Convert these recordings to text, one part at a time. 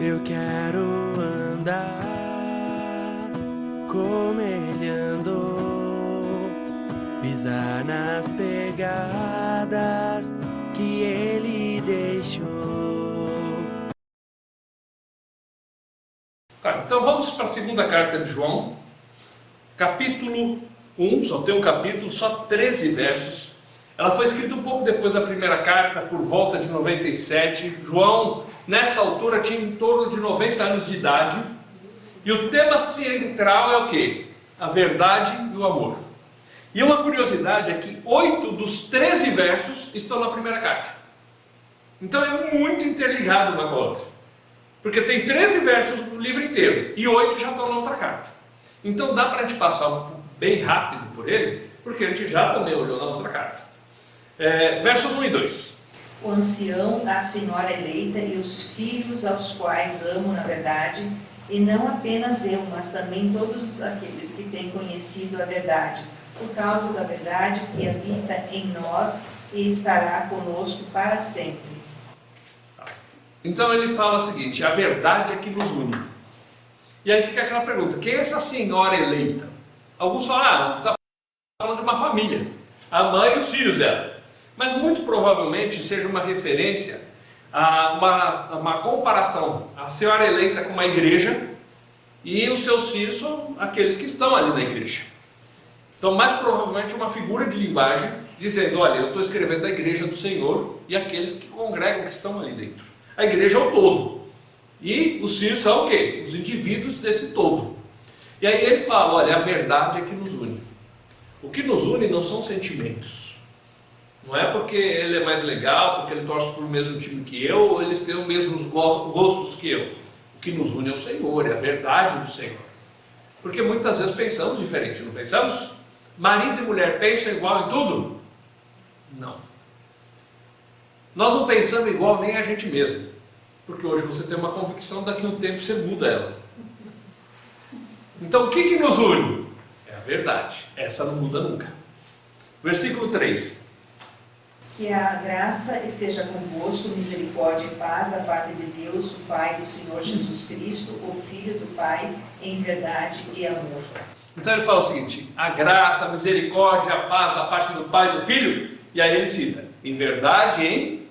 Eu quero andar como ele andou, pisar nas pegadas que ele deixou. Então vamos para a segunda carta de João, capítulo 1, só tem um capítulo, só 13 versos. Ela foi escrita um pouco depois da primeira carta, por volta de 97. João, nessa altura, tinha em torno de 90 anos de idade. E o tema central é o quê? A verdade e o amor. E uma curiosidade é que 8 dos 13 versos estão na primeira carta. Então é muito interligado uma com a outra. Porque tem 13 versos no livro inteiro e 8 já estão na outra carta. Então dá para a gente passar bem rápido por ele, porque a gente já também olhou na outra carta. Versos 1 e 2. O ancião, a senhora eleita e os filhos aos quais amo na verdade, e não apenas eu, mas também todos aqueles que têm conhecido a verdade, por causa da verdade que habita em nós e estará conosco para sempre. Então ele fala o seguinte: a verdade é que nos une. E aí fica aquela pergunta: quem é essa senhora eleita? Alguns falam, está falando de uma família, a mãe e os filhos dela. Mas muito provavelmente seja uma referência a uma comparação. A senhora eleita com uma igreja e os seus filhos são aqueles que estão ali na igreja. Então, mais provavelmente uma figura de linguagem dizendo: olha, eu estou escrevendo a igreja do Senhor e aqueles que congregam, que estão ali dentro. A igreja é o todo. E os filhos são o quê? Os indivíduos desse todo. E aí ele fala: olha, a verdade é que nos une. O que nos une não são sentimentos. Não é porque ele é mais legal, porque ele torce para o mesmo time que eu, ou eles têm os mesmos gostos que eu. O que nos une é o Senhor, é a verdade do Senhor. Porque muitas vezes pensamos diferente, não pensamos? Marido e mulher pensam igual em tudo? Não. Nós não pensamos igual nem a gente mesmo. Porque hoje você tem uma convicção, daqui a um tempo você muda ela. Então o que nos une? É a verdade. Essa não muda nunca. Versículo 3. Que a graça esteja convosco, misericórdia e paz da parte de Deus, o Pai do Senhor Jesus Cristo, o Filho do Pai, em verdade e amor. Então ele fala o seguinte: a graça, a misericórdia, a paz da parte do Pai e do Filho. E aí ele cita: em verdade e em amor.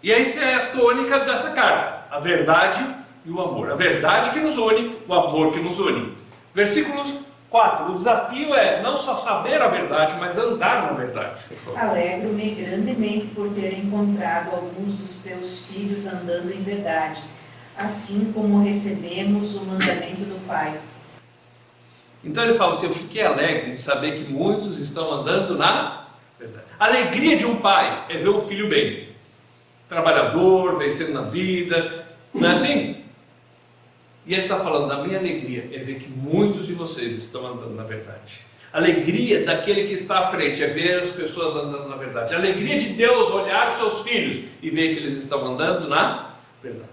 E essa é a tônica dessa carta: a verdade e o amor. A verdade que nos une, o amor que nos une. Versículo 4. O desafio é não só saber a verdade, mas andar na verdade. Alegro-me grandemente por ter encontrado alguns dos teus filhos andando em verdade, assim como recebemos o mandamento do Pai. Então ele fala assim: eu fiquei alegre de saber que muitos estão andando na verdade. A alegria de um pai é ver um filho bem, trabalhador, vencendo na vida, não é assim? E ele está falando: a minha alegria é ver que muitos de vocês estão andando na verdade. A alegria daquele que está à frente é ver as pessoas andando na verdade. A alegria de Deus olhar os seus filhos e ver que eles estão andando na verdade.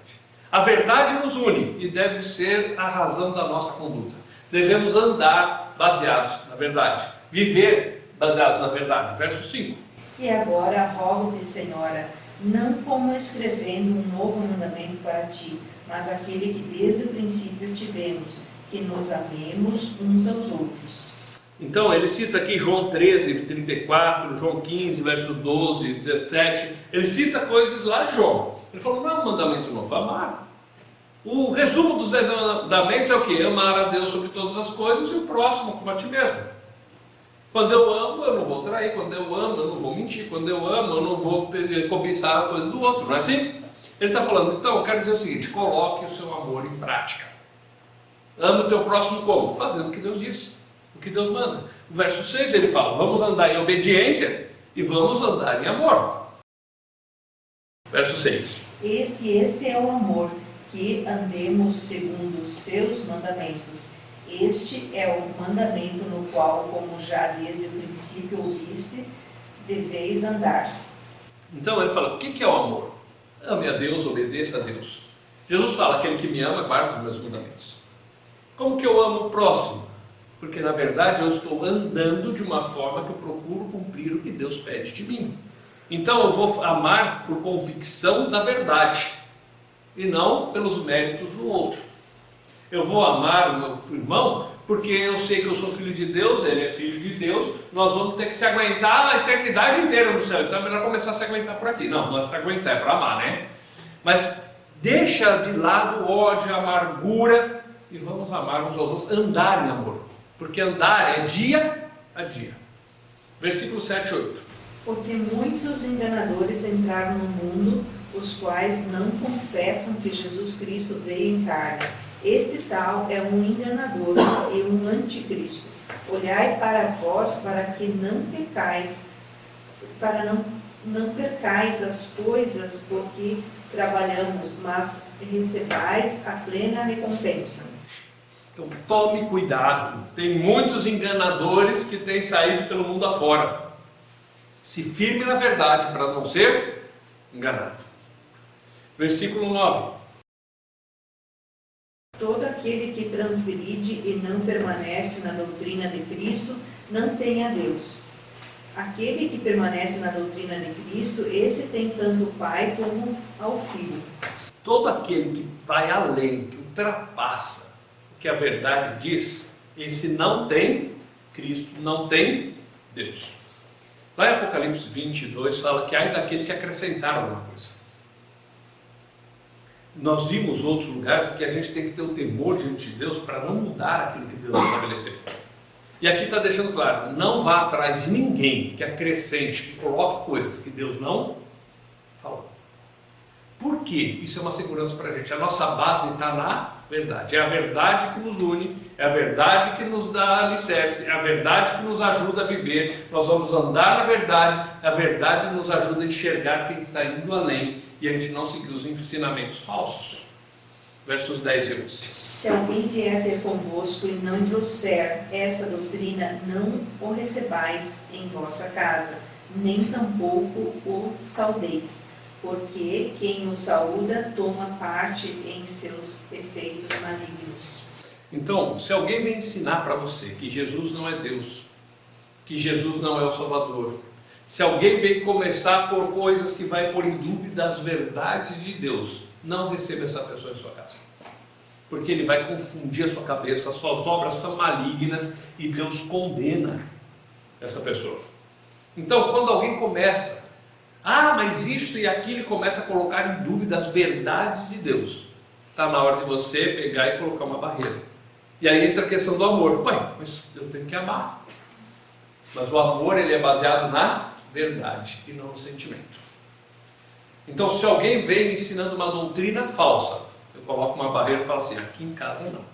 A verdade nos une e deve ser a razão da nossa conduta. Devemos andar baseados na verdade, viver baseados na verdade. Verso 5. E agora rogo-te, Senhora, não como escrevendo um novo mandamento para ti, mas aquele que desde o princípio tivemos, que nos amemos uns aos outros. Então ele cita aqui João 13, 34, João 15, versos 12, 17. Ele cita coisas lá de João. Ele falou: não é um mandamento novo, amar. O resumo dos 10 mandamentos é o quê? Amar a Deus sobre todas as coisas e o próximo como a ti mesmo. Quando eu amo, eu não vou trair. Quando eu amo, eu não vou mentir. Quando eu amo, eu não vou cobiçar a coisa do outro. Não é assim? Ele está falando: então, eu quero dizer o seguinte: coloque o seu amor em prática. Ame o teu próximo como? Fazendo o que Deus disse, o que Deus manda. O verso 6 ele fala: vamos andar em obediência e vamos andar em amor. Verso 6. Este é o amor, que andemos segundo os seus mandamentos. Este é o mandamento no qual, como já desde o princípio ouviste, deveis andar. Então ele fala: o que é o amor? Ame a Deus, obedeça a Deus. Jesus fala: aquele que me ama, guarda os meus mandamentos. Como que eu amo o próximo? Porque na verdade eu estou andando de uma forma que eu procuro cumprir o que Deus pede de mim. Então eu vou amar por convicção da verdade. e não pelos méritos do outro. Eu vou amar o meu irmão porque eu sei que eu sou filho de Deus, ele é filho de Deus, nós vamos ter que se aguentar a eternidade inteira no céu, então é melhor começar a se aguentar por aqui. Não é se aguentar, é para amar, né? Mas deixa de lado o ódio, a amargura e vamos amar uns aos outros, andar em amor, porque andar é dia a dia. Versículo 7 e 8. Porque muitos enganadores entraram no mundo, os quais não confessam que Jesus Cristo veio em carne. Este tal é um enganador e um anticristo. Olhai para vós para que não pecais, para não percais as coisas por que trabalhamos, mas recebais a plena recompensa. Então tome cuidado, tem muitos enganadores que têm saído pelo mundo afora. Se firme na verdade para não ser enganado. Versículo 9. Todo aquele que transgride e não permanece na doutrina de Cristo, não tem a Deus. Aquele que permanece na doutrina de Cristo, esse tem tanto o Pai como ao Filho. Todo aquele que vai além, que ultrapassa o que a verdade diz, esse não tem Cristo, não tem Deus. Lá em Apocalipse 22 fala que ai daquele que acrescentar alguma coisa. Nós vimos outros lugares que a gente tem que ter o temor diante de Deus para não mudar aquilo que Deus estabeleceu. E aqui está deixando claro, não vá atrás de ninguém que acrescente, que coloque coisas que Deus não falou. Por quê? Isso é uma segurança para a gente. A nossa base está na verdade. É a verdade que nos une, é a verdade que nos dá alicerce, é a verdade que nos ajuda a viver. Nós vamos andar na verdade, a verdade nos ajuda a enxergar quem está indo além e a gente não seguir os ensinamentos falsos. Versos 10 e 11. Se alguém vier ter convosco e não trouxer esta doutrina, não o recebais em vossa casa, nem tampouco o saudeis, porque quem o saúda toma parte em seus efeitos malignos. Então, se alguém vem ensinar para você que Jesus não é Deus, que Jesus não é o Salvador, se alguém vem começar por coisas que vai pôr em dúvida as verdades de Deus, não receba essa pessoa em sua casa. Porque ele vai confundir a sua cabeça, as suas obras são malignas e Deus condena essa pessoa. Então, quando alguém começa, mas isso e aquilo, e começa a colocar em dúvida as verdades de Deus, está na hora de você pegar e colocar uma barreira. E aí entra a questão do amor. Mas eu tenho que amar. Mas o amor, ele é baseado na verdade e não no sentimento. Então, se alguém vem me ensinando uma doutrina falsa, eu coloco uma barreira e falo assim, aqui em casa não.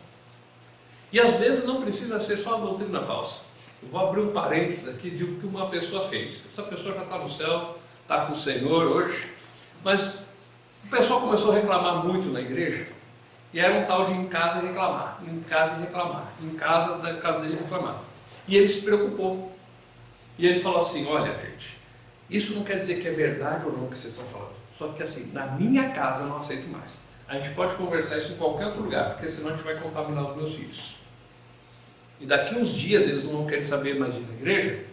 E às vezes não precisa ser só a doutrina falsa. Eu vou abrir um parênteses aqui de o que uma pessoa fez. Essa pessoa já está no céu, está com o Senhor hoje, mas o pessoal começou a reclamar muito na igreja, e era um tal de em casa reclamar, em casa reclamar, em casa da casa dele reclamar. E ele se preocupou. E ele falou assim, olha gente, isso não quer dizer que é verdade ou não o que vocês estão falando. Só que assim, na minha casa eu não aceito mais. A gente pode conversar isso em qualquer outro lugar, porque senão a gente vai contaminar os meus filhos. E daqui uns dias eles não vão querer saber mais de ir na igreja,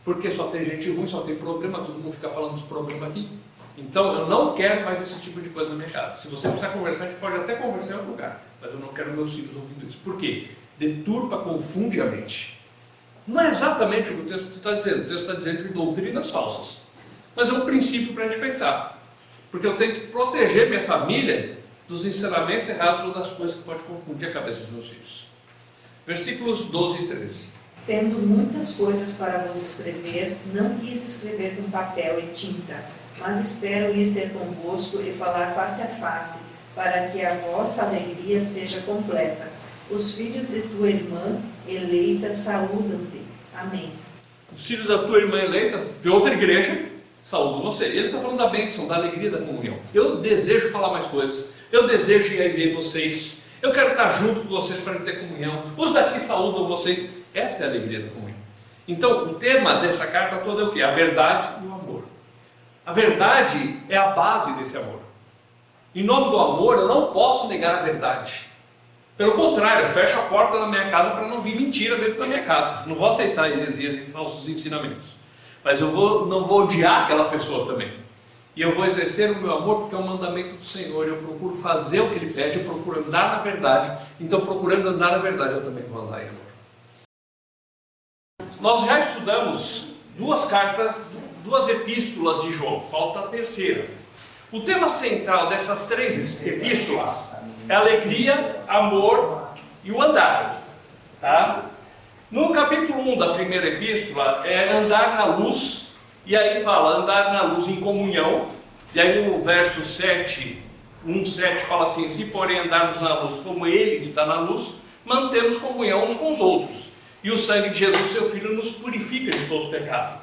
porque só tem gente ruim, só tem problema, todo mundo fica falando dos problemas aqui. Então eu não quero mais esse tipo de coisa na minha casa. Se você precisar conversar, a gente pode até conversar em outro lugar, mas eu não quero meus filhos ouvindo isso. Por quê? Deturpa, confunde a mente. Não é exatamente o que o texto está dizendo. O texto está dizendo de doutrinas falsas. Mas é um princípio para a gente pensar. Porque eu tenho que proteger minha família dos ensinamentos errados ou das coisas que podem confundir a cabeça dos meus filhos. Versículos 12 e 13. Tendo muitas coisas para vos escrever, não quis escrever com papel e tinta, mas espero ir ter convosco e falar face a face, para que a vossa alegria seja completa. Os filhos de tua irmã eleita saúdam-te. Amém. Os filhos da tua irmã eleita, de outra igreja, saúdam você. Ele está falando da bênção, da alegria da comunhão. Eu desejo falar mais coisas. Eu desejo ir aí ver vocês. Eu quero estar junto com vocês para ter comunhão. Os daqui saúdam vocês. Essa é a alegria da comunhão. Então, o tema dessa carta toda é o quê? A verdade e o amor. A verdade é a base desse amor. Em nome do amor, eu não posso negar a verdade. Pelo contrário, eu fecho a porta da minha casa para não vir mentira dentro da minha casa. Não vou aceitar heresias e falsos ensinamentos. Mas eu não vou odiar aquela pessoa também. E eu vou exercer o meu amor porque é um mandamento do Senhor. Eu procuro fazer o que Ele pede, eu procuro andar na verdade. Então, procurando andar na verdade, eu também vou andar em amor. Nós já estudamos duas cartas, duas epístolas de João. Falta a terceira. O tema central dessas três epístolas é alegria, amor e o andar. Tá? No capítulo 1 da primeira epístola é andar na luz. E aí fala andar na luz em comunhão. E aí no verso 7, 1:7 fala assim: se porém andarmos na luz como Ele está na luz, mantemos comunhão uns com os outros. E o sangue de Jesus, seu Filho, nos purifica de todo pecado.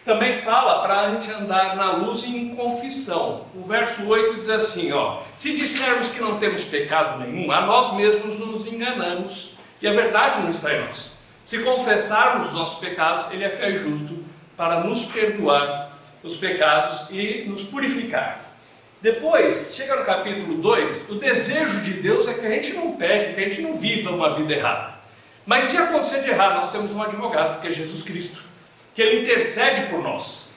Também fala para a gente andar na luz em confissão. O verso 8 diz assim, se dissermos que não temos pecado nenhum, a nós mesmos nos enganamos, e a verdade não está em nós. Se confessarmos os nossos pecados, Ele é fiel e justo para nos perdoar os pecados e nos purificar. Depois, chega no capítulo 2, o desejo de Deus é que a gente não peque, que a gente não viva uma vida errada. Mas se acontecer de errado, nós temos um advogado, que é Jesus Cristo, que Ele intercede por nós.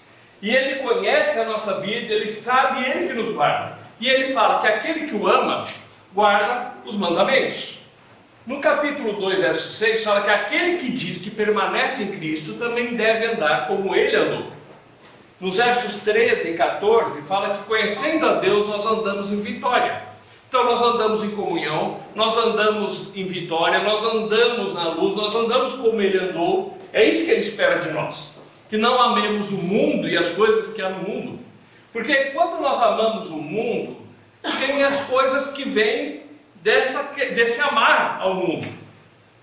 E Ele conhece a nossa vida, Ele sabe, Ele que nos guarda. E Ele fala que aquele que o ama, guarda os mandamentos. No capítulo 2, verso 6, fala que aquele que diz que permanece em Cristo também deve andar como Ele andou. Nos versos 13 e 14, fala que conhecendo a Deus, nós andamos em vitória. Então nós andamos em comunhão, nós andamos em vitória, nós andamos na luz, nós andamos como Ele andou. É isso que Ele espera de nós. Que não amemos o mundo e as coisas que há no mundo. Porque quando nós amamos o mundo, tem as coisas que vêm desse amar ao mundo,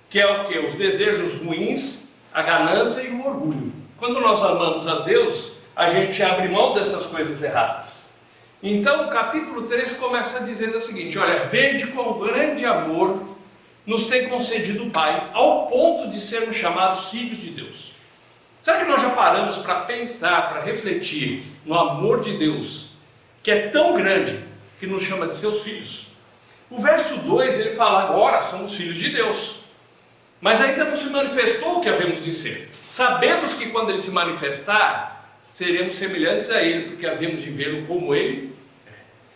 que é o que? Os desejos ruins, a ganância e o orgulho. Quando nós amamos a Deus, a gente abre mão dessas coisas erradas. Então o capítulo 3 começa dizendo o seguinte: olha, vede quão grande amor nos tem concedido o Pai, ao ponto de sermos chamados filhos de Deus. Será que nós já paramos para pensar, para refletir no amor de Deus, que é tão grande, que nos chama de seus filhos? O verso 2, ele fala, agora somos filhos de Deus. Mas ainda não se manifestou o que havemos de ser. Sabemos que quando Ele se manifestar, seremos semelhantes a Ele, porque havemos de vê-lo como Ele é.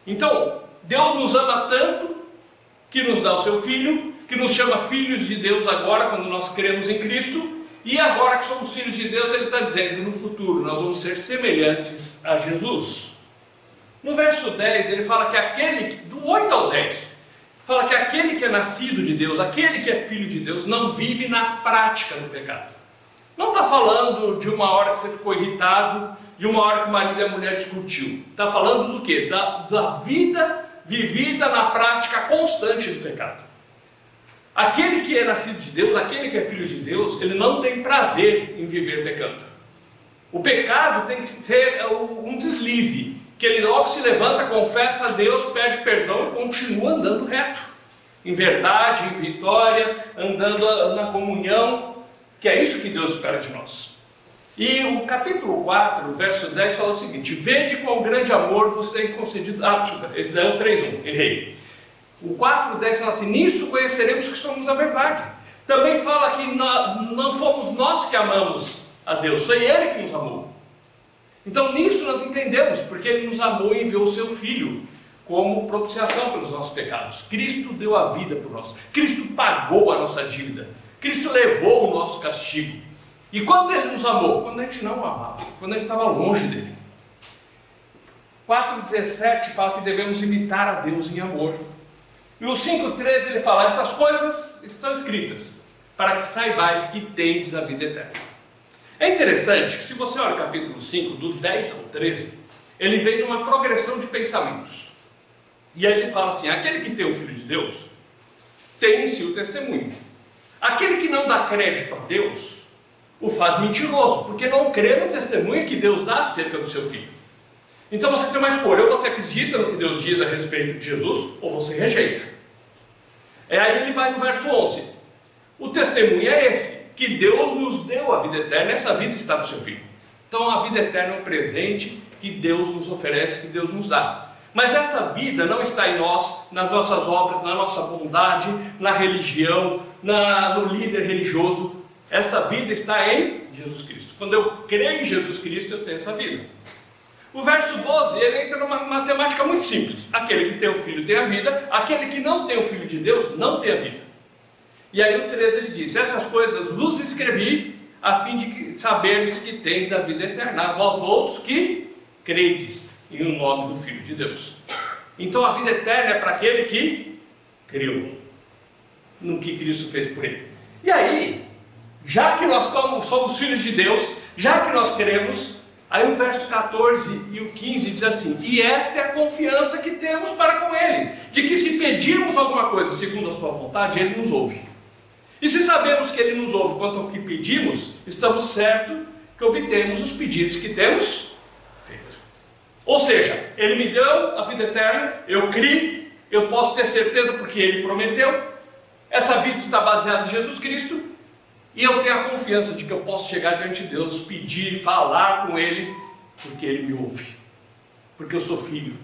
Então, Deus nos ama tanto, que nos dá o seu Filho, que nos chama filhos de Deus agora, quando nós cremos em Cristo. E agora que somos filhos de Deus, Ele está dizendo, no futuro, nós vamos ser semelhantes a Jesus. No verso 10, ele fala que aquele, do 8 ao 10, fala que aquele que é nascido de Deus, aquele que é filho de Deus, não vive na prática do pecado. Não está falando de uma hora que você ficou irritado, de uma hora que o marido e a mulher discutiu. Está falando do quê? Da vida vivida na prática constante do pecado. Aquele que é nascido de Deus, aquele que é filho de Deus, ele não tem prazer em viver pecando. O pecado tem que ser um deslize, que ele logo se levanta, confessa a Deus, pede perdão e continua andando reto, em verdade, em vitória, andando na comunhão, que é isso que Deus espera de nós. E o capítulo 4, verso 10 fala o seguinte: vede quão grande amor vos tem concedido. Desculpa, esse daí é o 3:1, errei. O 4:10 fala assim: nisto conheceremos que somos a verdade. Também fala que não fomos nós que amamos a Deus, foi Ele que nos amou. Então nisso nós entendemos, porque Ele nos amou e enviou o seu Filho como propiciação pelos nossos pecados. Cristo deu a vida por nós, Cristo pagou a nossa dívida, Cristo levou o nosso castigo. E quando Ele nos amou? Quando a gente não o amava, quando a gente estava longe dEle. 4:17 fala que devemos imitar a Deus em amor. E o 5:13 ele fala: essas coisas estão escritas, para que saibais que tendes a vida eterna. É interessante que se você olha o capítulo 5, do 10 ao 13, ele vem numa progressão de pensamentos. E aí ele fala assim: aquele que tem o Filho de Deus, tem em si o testemunho. Aquele que não dá crédito a Deus, o faz mentiroso, porque não crê no testemunho que Deus dá acerca do seu Filho. Então você tem uma escolha: ou você acredita no que Deus diz a respeito de Jesus, ou você rejeita. Aí ele vai no verso 11. O testemunho é esse, que Deus nos deu a vida eterna, essa vida está no seu Filho. Então a vida eterna é um presente que Deus nos oferece, que Deus nos dá. Mas essa vida não está em nós, nas nossas obras, na nossa bondade, na religião, no líder religioso. Essa vida está em Jesus Cristo. Quando eu creio em Jesus Cristo, eu tenho essa vida. O verso 12, ele entra numa matemática muito simples. Aquele que tem o Filho tem a vida, aquele que não tem o Filho de Deus não tem a vida. E aí o 13 ele diz: essas coisas vos escrevi, a fim de saberes que tendes a vida eterna, vós outros que credes em o nome do Filho de Deus. Então a vida eterna é para aquele que creu no que Cristo fez por ele. E aí, já que nós somos filhos de Deus, já que nós cremos, aí o verso 14 e o 15 diz assim: e esta é a confiança que temos para com Ele, de que se pedirmos alguma coisa segundo a sua vontade, Ele nos ouve. E se sabemos que Ele nos ouve quanto ao que pedimos, estamos certos que obtemos os pedidos que temos feito. Ou seja, Ele me deu a vida eterna, eu criei, eu posso ter certeza porque Ele prometeu, essa vida está baseada em Jesus Cristo, e eu tenho a confiança de que eu posso chegar diante de Deus, pedir, falar com Ele, porque Ele me ouve, porque eu sou filho,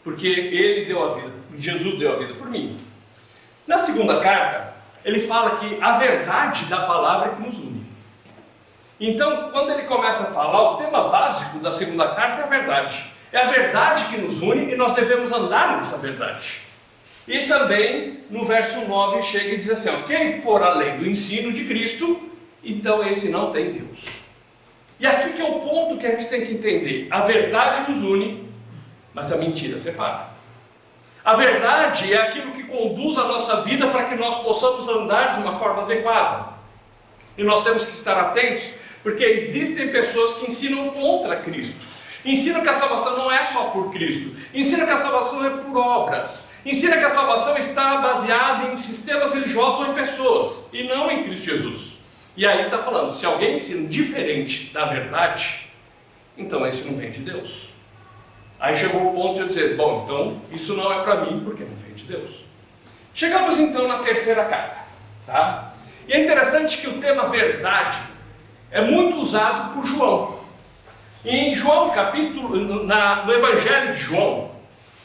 porque Ele deu a vida, Jesus deu a vida por mim. Na segunda carta, ele fala que a verdade da palavra é que nos une. Então, quando ele começa a falar, o tema básico da segunda carta é a verdade. É a verdade que nos une e nós devemos andar nessa verdade. E também, no verso 9, chega e diz assim: ó, quem for além do ensino de Cristo, então esse não tem Deus. E aqui que é o ponto que a gente tem que entender. A verdade nos une, mas a mentira separa. A verdade é aquilo que conduz a nossa vida para que nós possamos andar de uma forma adequada. E nós temos que estar atentos, porque existem pessoas que ensinam contra Cristo. Ensinam que a salvação não é só por Cristo. Ensinam que a salvação é por obras. Ensina que a salvação está baseada em sistemas religiosos ou em pessoas, e não em Cristo Jesus. E aí está falando, se alguém ensina diferente da verdade, então esse não vem de Deus. Aí chegou o ponto de eu dizer, bom, então isso não é para mim, porque não vem de Deus. Chegamos então na terceira carta, tá? E é interessante que o tema verdade é muito usado por João. Em João, no Evangelho de João,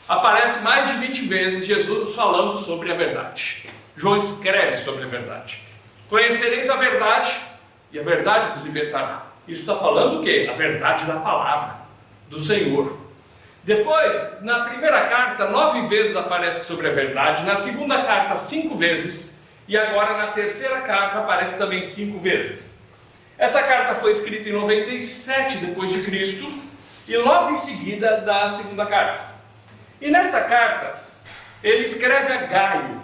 aparece mais de 20 vezes Jesus falando sobre a verdade. João escreve sobre a verdade. Conhecereis a verdade, e a verdade vos libertará. Isso está falando o quê? A verdade da palavra do Senhor. Depois, na primeira carta, 9 vezes aparece sobre a verdade. Na segunda carta, 5 vezes. E agora na terceira carta aparece também 5 vezes. Essa carta foi escrita em 97 depois de Cristo, e logo em seguida da segunda carta. E nessa carta, ele escreve a Gaio.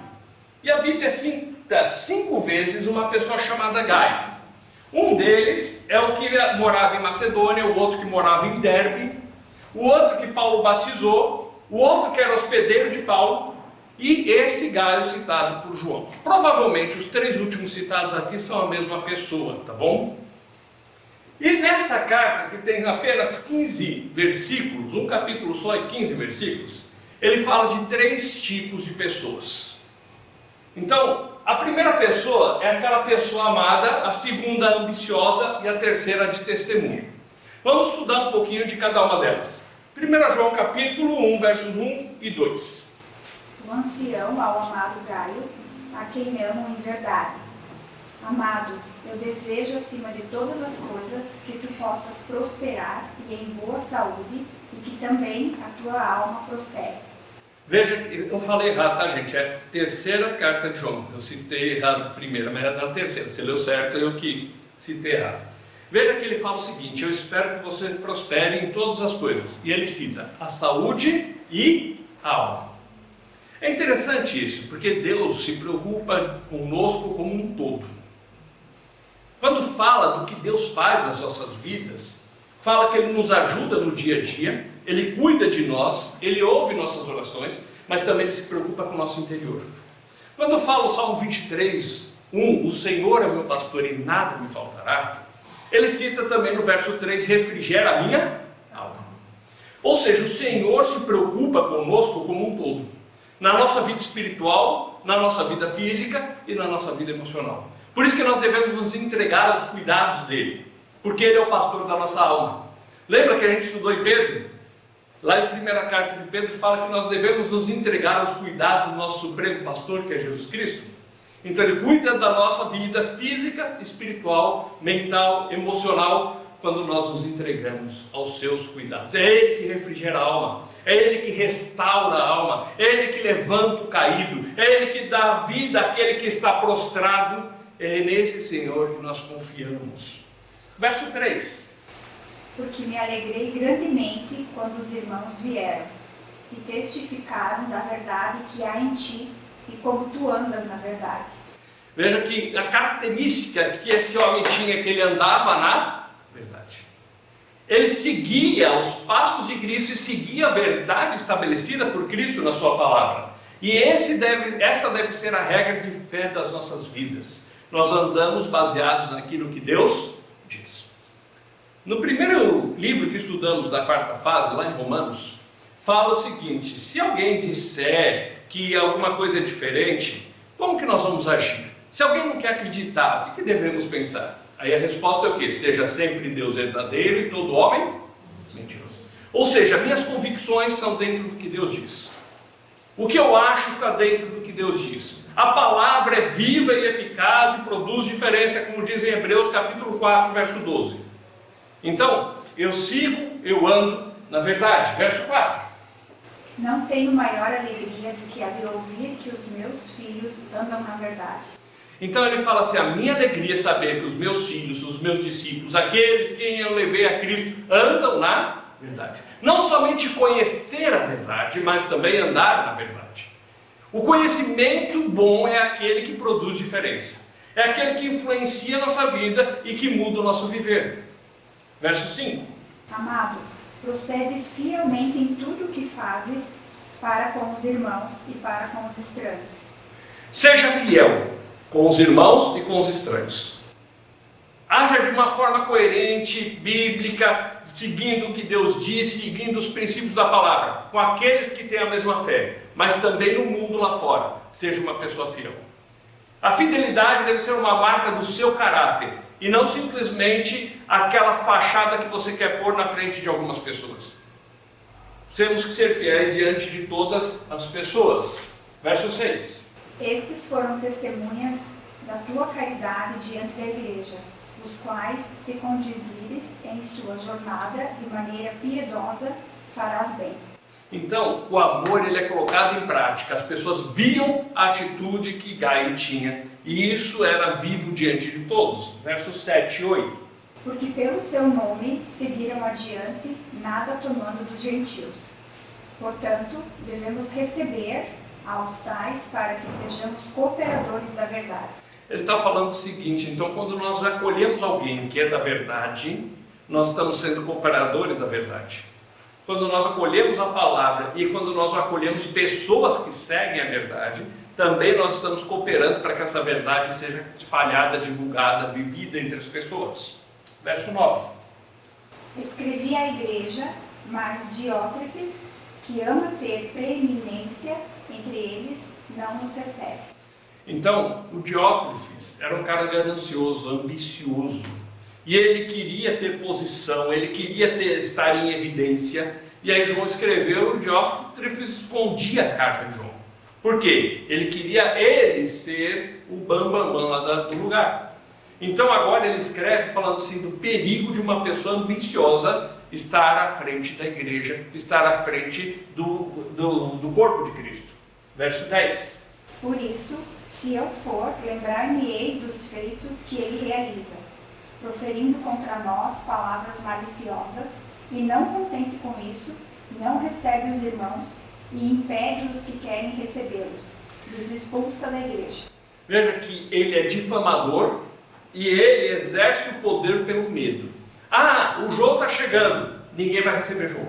E a Bíblia cita 5 vezes uma pessoa chamada Gaio. Um deles é o que morava em Macedônia, o outro que morava em Derbe, o outro que Paulo batizou, o outro que era hospedeiro de Paulo, e esse Gaio citado por João. Provavelmente os 3 últimos citados aqui são a mesma pessoa, tá bom? E nessa carta, que tem apenas 15 versículos, um capítulo só e 15 versículos, ele fala de 3 tipos de pessoas. Então, a primeira pessoa é aquela pessoa amada, a segunda ambiciosa e a terceira de testemunho. Vamos estudar um pouquinho de cada uma delas. 1 João capítulo 1, versos 1 e 2. O ancião ao amado Gaio, a quem amo em verdade. Amado, eu desejo acima de todas as coisas que tu possas prosperar e em boa saúde, e que também a tua alma prospere. Veja que eu falei errado, tá, gente? É a terceira carta de João. Eu citei errado a primeira, mas é na terceira. Você leu certo, eu que citei errado. Veja que ele fala o seguinte: eu espero que você prospere em todas as coisas. E ele cita a saúde e a alma. É interessante isso, porque Deus se preocupa conosco como um todo. Quando fala do que Deus faz nas nossas vidas, fala que Ele nos ajuda no dia a dia, Ele cuida de nós, Ele ouve nossas orações, mas também Ele se preocupa com o nosso interior. Quando fala o Salmo 23, 1, o Senhor é meu pastor e nada me faltará, ele cita também no verso 3, refrigera a minha alma. Ou seja, o Senhor se preocupa conosco como um todo, na nossa vida espiritual, na nossa vida física e na nossa vida emocional. Por isso que nós devemos nos entregar aos cuidados dele, porque ele é o pastor da nossa alma. Lembra que a gente estudou em Pedro? Lá em primeira carta de Pedro fala que nós devemos nos entregar aos cuidados do nosso supremo pastor, que é Jesus Cristo. Então ele cuida da nossa vida física, espiritual, mental, emocional, quando nós nos entregamos aos seus cuidados. É Ele que refrigera a alma, é Ele que restaura a alma, é Ele que levanta o caído, é Ele que dá vida àquele que está prostrado. É nesse Senhor que nós confiamos. Verso 3. Porque me alegrei grandemente quando os irmãos vieram e testificaram da verdade que há em ti e como tu andas na verdade. Veja que a característica que esse homem tinha, que ele andava na verdade. Ele seguia os passos de Cristo e seguia a verdade estabelecida por Cristo na sua palavra. E essa deve ser a regra de fé das nossas vidas. Nós andamos baseados naquilo que Deus diz. No primeiro livro que estudamos da quarta fase, lá em Romanos, fala o seguinte: se alguém disser que alguma coisa é diferente, como que nós vamos agir? Se alguém não quer acreditar, o que devemos pensar? Aí a resposta é o quê? Seja sempre Deus verdadeiro e todo homem mentiroso. Ou seja, minhas convicções são dentro do que Deus diz. O que eu acho está dentro do que Deus diz. A palavra é viva e eficaz e produz diferença, como diz em Hebreus capítulo 4, verso 12. Então, eu sigo, eu ando na verdade. Verso 4. Não tenho maior alegria do que a de ouvir que os meus filhos andam na verdade. Então ele fala assim: a minha alegria é saber que os meus filhos, os meus discípulos, aqueles quem eu levei a Cristo, andam na verdade. Não somente conhecer a verdade, mas também andar na verdade. O conhecimento bom é aquele que produz diferença. É aquele que influencia a nossa vida e que muda o nosso viver. Verso 5. Amado, procedes fielmente em tudo o que fazes para com os irmãos e para com os estranhos. Seja fiel com os irmãos e com os estranhos. Haja de uma forma coerente, bíblica, seguindo o que Deus diz, seguindo os princípios da palavra, com aqueles que têm a mesma fé, mas também no mundo lá fora. Seja uma pessoa fiel. A fidelidade deve ser uma marca do seu caráter e não simplesmente aquela fachada que você quer pôr na frente de algumas pessoas. Temos que ser fiéis diante de todas as pessoas. Verso 6. Estes foram testemunhas da tua caridade diante da igreja, os quais, se condizires em sua jornada de maneira piedosa, farás bem. Então, o amor ele é colocado em prática. As pessoas viam a atitude que Gaio tinha, e isso era vivo diante de todos. Versos 7 e 8. Porque pelo seu nome seguiram adiante, nada tomando dos gentios. Portanto, devemos receber aos tais para que sejamos cooperadores da verdade. Ele está falando o seguinte: então quando nós acolhemos alguém que é da verdade, nós estamos sendo cooperadores da verdade. Quando nós acolhemos a palavra e quando nós acolhemos pessoas que seguem a verdade, também nós estamos cooperando para que essa verdade seja espalhada, divulgada, vivida entre as pessoas. Verso 9. Escrevi à igreja, mas Diótrefes, que ama ter preeminência entre eles, não nos recebe. Então, o Diótrefes era um cara ganancioso, ambicioso, e ele queria ter posição, ele queria estar em evidência, e aí João escreveu, o Diótrefes escondia a carta de João. Por quê? Ele queria ser o bambambam lá do lugar. Então agora ele escreve falando assim do perigo de uma pessoa ambiciosa estar à frente da igreja, estar à frente do corpo de Cristo. Verso 10. Por isso, se eu for, lembrar-me-ei dos feitos que ele realiza, proferindo contra nós palavras maliciosas, e não contente com isso, não recebe os irmãos e impede os que querem recebê-los, e os expulsa da igreja. Veja que ele é difamador e ele exerce o poder pelo medo. Ah, o João está chegando, ninguém vai receber João.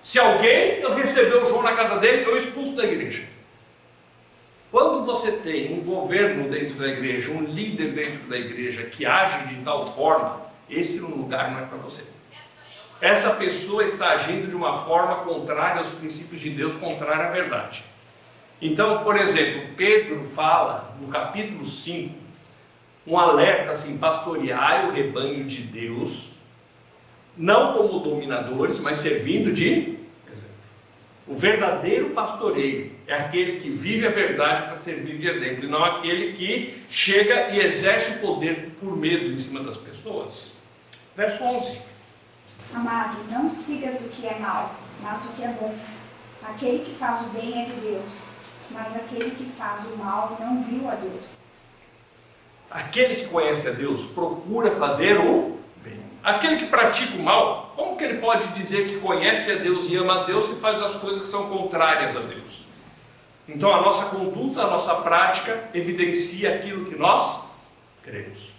Se alguém receber o João na casa dele, eu expulso da igreja. Quando você tem um governo dentro da igreja, um líder dentro da igreja que age de tal forma, esse lugar não é para você. Essa pessoa está agindo de uma forma contrária aos princípios de Deus, contrária à verdade. Então, por exemplo, Pedro fala no capítulo 5, um alerta assim: pastoreai o rebanho de Deus, não como dominadores, mas servindo de exemplo. O verdadeiro pastoreio é aquele que vive a verdade para servir de exemplo, e não aquele que chega e exerce o poder por medo em cima das pessoas. Verso 11. Amado, não sigas o que é mal, mas o que é bom. Aquele que faz o bem é de Deus, mas aquele que faz o mal não viu a Deus. Aquele que conhece a Deus procura fazer o bem. Aquele que pratica o mal, como que ele pode dizer que conhece a Deus e ama a Deus e faz as coisas que são contrárias a Deus? Então a nossa conduta, a nossa prática evidencia aquilo que nós cremos.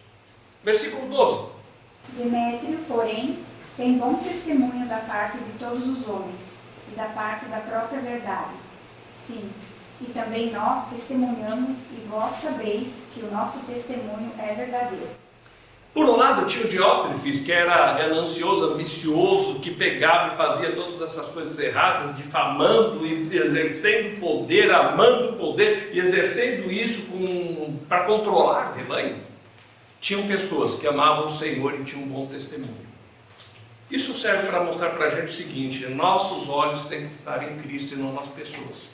Versículo 12. Demétrio, porém, tem bom testemunho da parte de todos os homens e da parte da própria verdade. Sim, e também nós testemunhamos, e vós sabeis que o nosso testemunho é verdadeiro. Por um lado tinha o Diótrefes, que era ganancioso, ambicioso, que pegava e fazia todas essas coisas erradas, difamando e exercendo poder, amando o poder e exercendo isso para controlar o rebanho. Tinham pessoas que amavam o Senhor e tinham um bom testemunho. Isso serve para mostrar para a gente o seguinte: nossos olhos têm que estar em Cristo e não nas pessoas.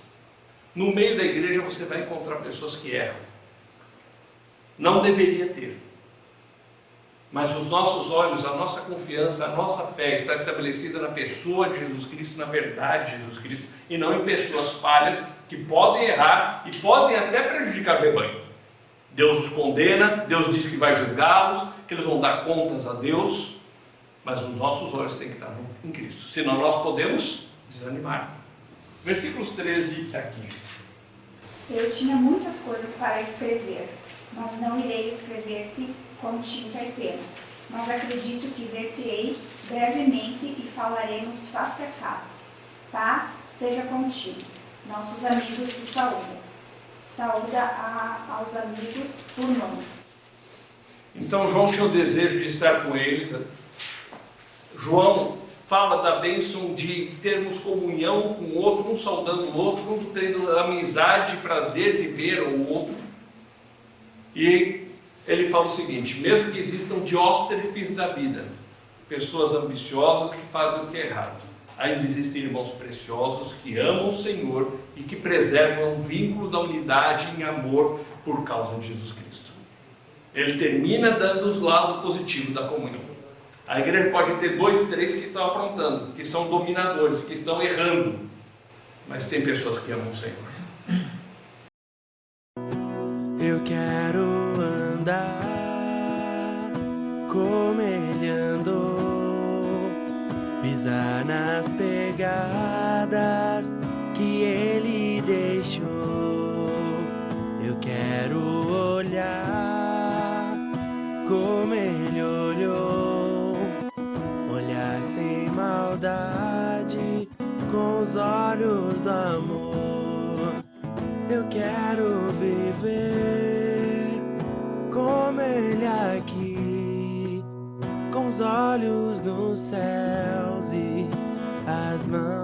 No meio da igreja você vai encontrar pessoas que erram. Não deveria ter. Mas os nossos olhos, a nossa confiança, a nossa fé está estabelecida na pessoa de Jesus Cristo, na verdade de Jesus Cristo, e não em pessoas falhas que podem errar e podem até prejudicar o rebanho. Deus os condena, Deus diz que vai julgá-los, que eles vão dar contas a Deus, mas os nossos olhos têm que estar em Cristo, senão nós podemos desanimar. Versículos 13 a 15. Eu tinha muitas coisas para escrever, mas não irei escrever-te com tinta e pena. Mas acredito que ver-te-ei brevemente e falaremos face a face. Paz seja contigo. Nossos amigos te saúdam. Saúda aos amigos por nome. Então João tinha o desejo de estar com eles. João fala da bênção de termos comunhão com o outro, um saudando o outro, um tendo amizade e prazer de ver o outro. E ele fala o seguinte: mesmo que existam dióstrefes da vida, pessoas ambiciosas que fazem o que é errado, ainda existem irmãos preciosos que amam o Senhor e que preservam o vínculo da unidade em amor por causa de Jesus Cristo. Ele termina dando o lado positivo da comunhão. A igreja pode ter 2, 3 que estão aprontando, que são dominadores, que estão errando, mas tem pessoas que amam o Senhor. Eu quero andar como Ele andou, pisar nas pegadas que Ele deixou. Eu quero olhar como Ele olhou, olhar sem maldade, com os olhos do amor. Eu quero viver como Ele aqui, com os olhos nos céus e as mãos